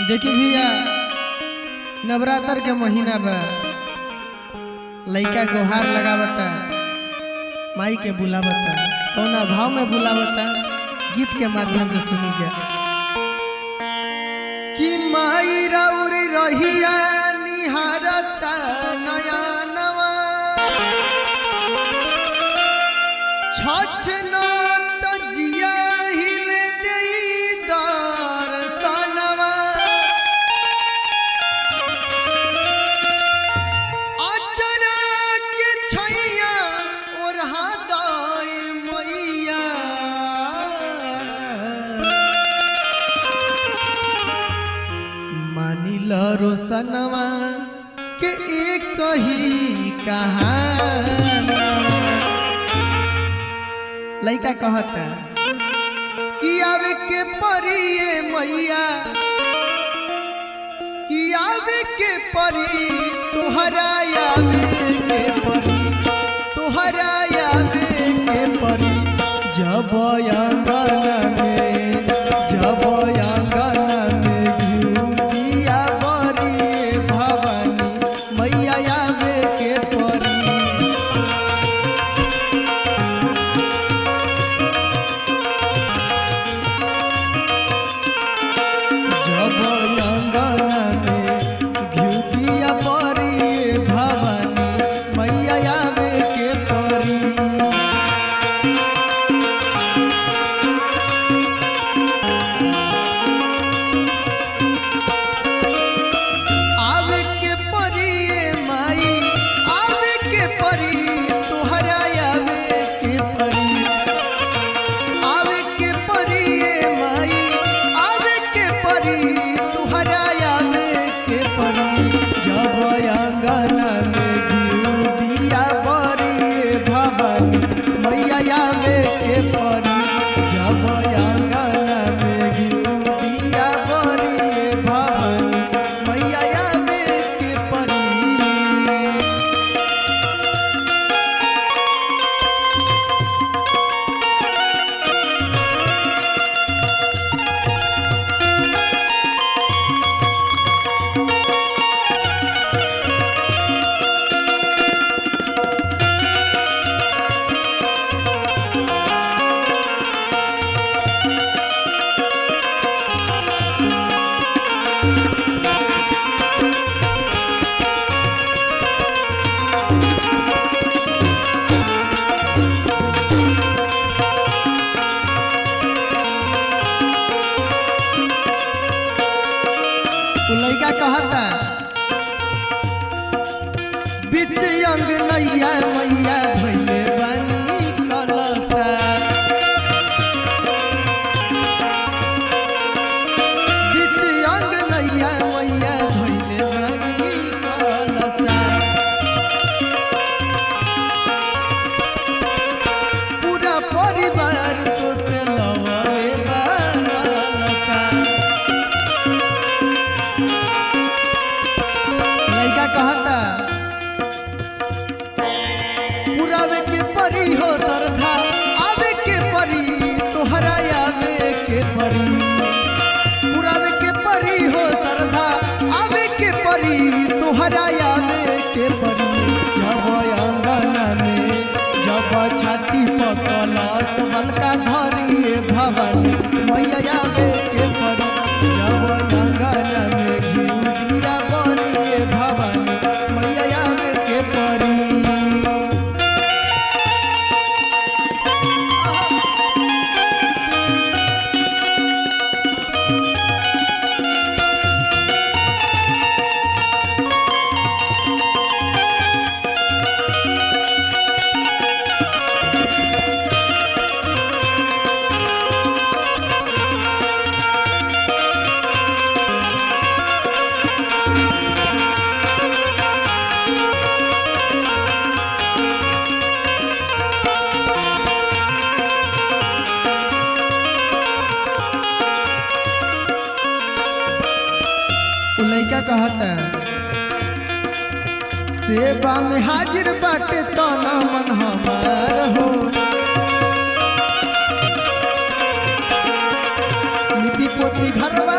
देखी भैया नवरात्र के महीना बा लइका गुहार लगावता माई के बुलावता कौना भाव में बुलावता गीत के माध्यम से सुनी जा कि माई राउरी रहिया निहारता नया नवा छछना तजिया हिल देई दर्शनवा अचरा के छैया और हादाई मैया मानिल रोशनवा के एक ही कहाना लइका कहता कि आवे के परिए मैया कि आवे के परी तुहरा आवे के परी तुहरा आवे के परी जब आंगन में जब आंगन में घुटिया बरी भवानी मैया आवे के परी लइका कहता बिच अंग नैया मैया भइले बानी कलसा बिच अंग नैया मैया भइले बानी कलसा पूरा परिवार तो से लवले बालसा कहता पुरावे के परी हो श्रद्धा आवे के परी तोहरा आवे के परी पुरावे के परी हो श्रद्धा आवे के परी तोहरा आवे के परी जब आंगन में जब छाती पकलस बलका धरिए भवानी मैया आवे के परी जब आंगन में घिउरिया बरिए भवानी मैया आवे के परी लइका कहता सेवा में हाजिर बाटे तना मन हमार हो पोती घरवा